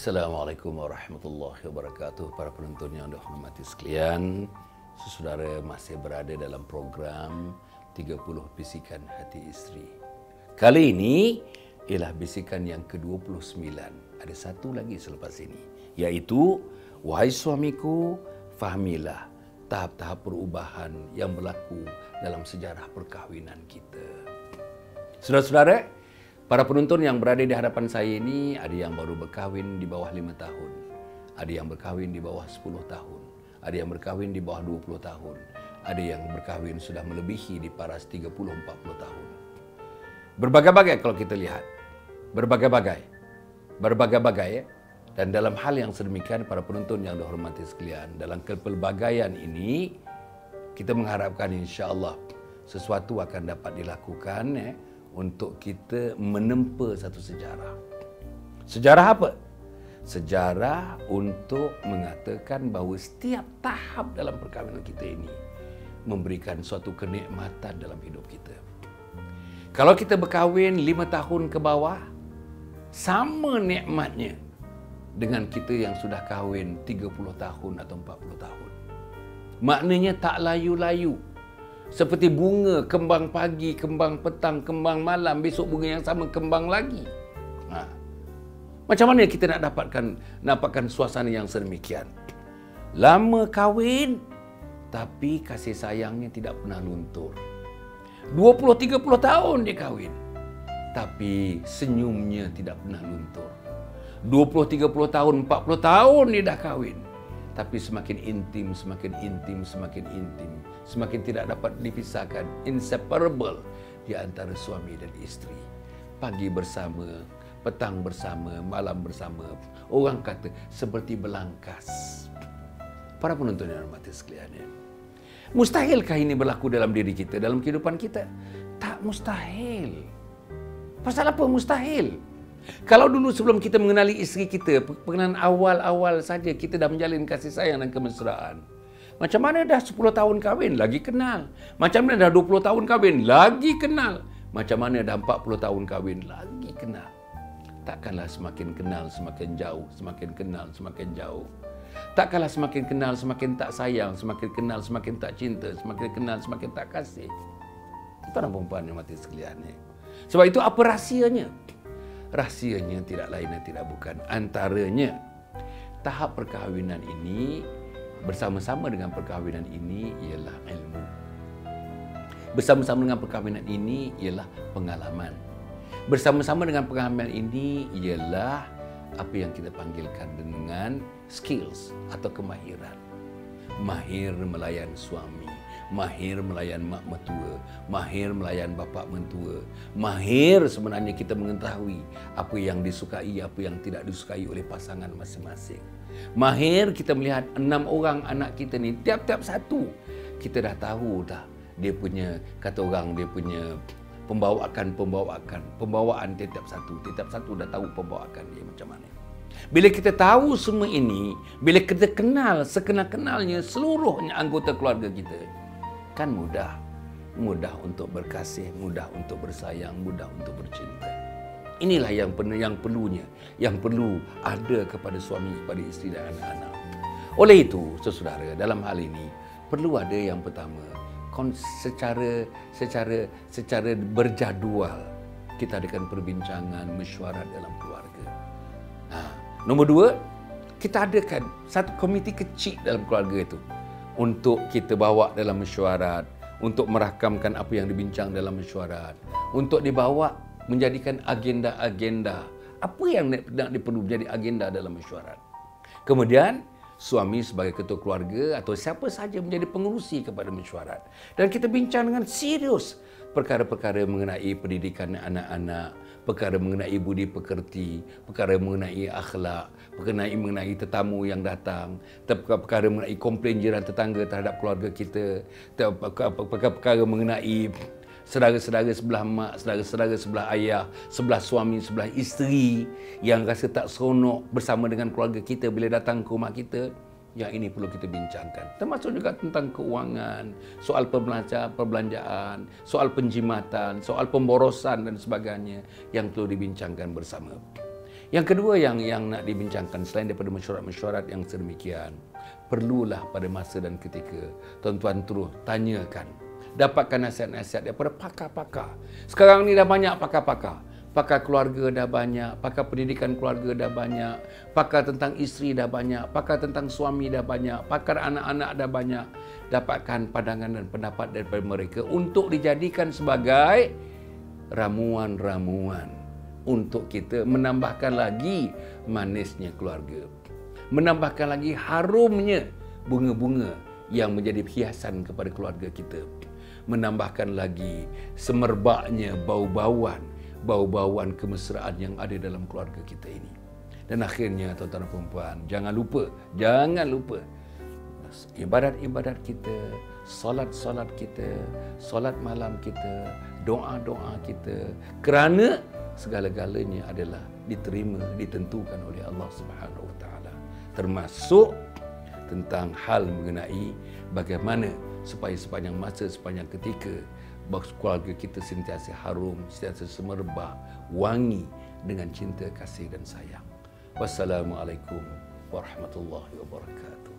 Assalamualaikum warahmatullahi wabarakatuh. Para penonton yang dihormati sekalian, saudara masih berada dalam program 30 Bisikan Hati Isteri. Kali ini ialah bisikan yang ke-29. Ada satu lagi selepas ini, iaitu wahai suamiku, fahamilah tahap-tahap perubahan yang berlaku dalam sejarah perkahwinan kita. Saudara-saudara, para penonton yang berada di hadapan saya ini, ada yang baru berkahwin di bawah 5 tahun, ada yang berkahwin di bawah 10 tahun, ada yang berkahwin di bawah 20 tahun, ada yang berkahwin sudah melebihi di paras 30-40 tahun. Berbagai-bagai kalau kita lihat, berbagai-bagai ya. Dan dalam hal yang sedemikian, para penonton yang dihormati sekalian, dalam kepelbagaian ini, kita mengharapkan insya-Allah sesuatu akan dapat dilakukan ya, untuk kita menempa satu sejarah. Sejarah apa? Sejarah untuk mengatakan bahawa setiap tahap dalam perkahwinan kita ini memberikan suatu kenikmatan dalam hidup kita. Kalau kita berkahwin 5 tahun ke bawah, sama nikmatnya dengan kita yang sudah kahwin 30 tahun atau 40 tahun. Maknanya tak layu-layu. Seperti bunga, kembang pagi, kembang petang, kembang malam, besok bunga yang sama kembang lagi. Macam mana kita nak dapatkan suasana yang sedemikian? Lama kahwin, tapi kasih sayangnya tidak pernah luntur. 20-30 tahun dia kahwin, tapi senyumnya tidak pernah luntur. 20-30 tahun, 40 tahun dia dah kahwin, tapi semakin intim, semakin tidak dapat dipisahkan, inseparable di antara suami dan isteri. Pagi bersama, petang bersama, malam bersama. Orang kata seperti belangkas. Para penonton yang hormati sekalian, mustahilkah ini berlaku dalam diri kita, dalam kehidupan kita? Tak mustahil. Pasal apa mustahil? Kalau dulu sebelum kita mengenali isteri kita, pengenalan awal-awal saja kita dah menjalin kasih sayang dan kemesraan. Macam mana dah 10 tahun kahwin, lagi kenal. Macam mana dah 20 tahun kahwin, lagi kenal. Macam mana dah 40 tahun kahwin, lagi kenal. Takkanlah semakin kenal semakin jauh, semakin kenal semakin jauh. Takkanlah semakin kenal semakin tak sayang, semakin kenal semakin tak cinta, semakin kenal semakin tak kasih. Tuan-tuan dan puan-puan yang mati sekalian. Sebab itu apa rahsianya? Rahsianya tidak lain dan tidak bukan. Antaranya, tahap perkahwinan ini, bersama-sama dengan perkahwinan ini ialah ilmu. Bersama-sama dengan perkahwinan ini ialah pengalaman. Bersama-sama dengan pengalaman ini ialah apa yang kita panggilkan dengan skills atau kemahiran. Mahir melayan suami, mahir melayan mak mertua, mahir melayan bapa mentua. Mahir sebenarnya kita mengetahui apa yang disukai, apa yang tidak disukai oleh pasangan masing-masing. Mahir kita melihat 6 orang anak kita ni, tiap-tiap satu kita dah tahu dah dia punya, kata orang, dia punya pembawaan tiap-tiap satu dah tahu pembawaan dia macam mana. Bila kita tahu semua ini, bila kita kenal sekenal-kenalnya seluruhnya anggota keluarga kita, kan mudah untuk berkasih, mudah untuk bersayang, mudah untuk bercinta. Inilah yang perlu ada kepada suami, kepada isteri dan anak-anak. Oleh itu, saudara, dalam hal ini perlu ada yang pertama, secara berjadual kita adakan perbincangan, mesyuarat dalam keluarga. Nombor 2, kita adakan satu komiti kecil dalam keluarga itu untuk kita bawa dalam mesyuarat, untuk merakamkan apa yang dibincang dalam mesyuarat, untuk dibawa menjadikan agenda-agenda apa yang perlu menjadi agenda dalam mesyuarat. Kemudian suami sebagai ketua keluarga atau siapa saja menjadi pengurusi kepada mesyuarat, dan kita bincang dengan serius perkara-perkara mengenai pendidikan anak-anak, perkara mengenai budi pekerti, perkara mengenai akhlak, mengenai tetamu yang datang, perkara mengenai komplain jiran tetangga terhadap keluarga kita, perkara mengenai saudara-saudara sebelah mak, saudara-saudara sebelah ayah, sebelah suami, sebelah isteri yang rasa tak seronok bersama dengan keluarga kita bila datang ke rumah kita. Yang ini perlu kita bincangkan. Termasuk juga tentang keuangan, soal perbelanjaan, soal penjimatan, soal pemborosan dan sebagainya yang perlu dibincangkan bersama. Yang kedua yang nak dibincangkan selain daripada mesyuarat-mesyuarat yang sedemikian, perlulah pada masa dan ketika tuan-tuan terus tanyakan, dapatkan nasihat-nasihat daripada pakar-pakar. Sekarang ni dah banyak pakar-pakar. Pakar keluarga dah banyak, pakar pendidikan keluarga dah banyak, pakar tentang isteri dah banyak, pakar tentang suami dah banyak, pakar anak-anak dah banyak. Dapatkan pandangan dan pendapat daripada mereka untuk dijadikan sebagai ramuan-ramuan untuk kita menambahkan lagi manisnya keluarga, menambahkan lagi harumnya bunga-bunga yang menjadi hiasan kepada keluarga kita, menambahkan lagi semerbaknya bau-bauan kemesraan yang ada dalam keluarga kita ini. Dan akhirnya tuan-tuan dan puan-puan, jangan lupa ibadat-ibadat kita, solat-solat kita, solat malam kita, doa-doa kita, kerana segala-galanya adalah ditentukan oleh Allah Subhanahu Wa Taala, termasuk tentang hal mengenai bagaimana supaya sepanjang masa, sepanjang ketika keluarga kita sentiasa harum, sentiasa semerbak, wangi dengan cinta, kasih dan sayang. Wassalamualaikum warahmatullahi wabarakatuh.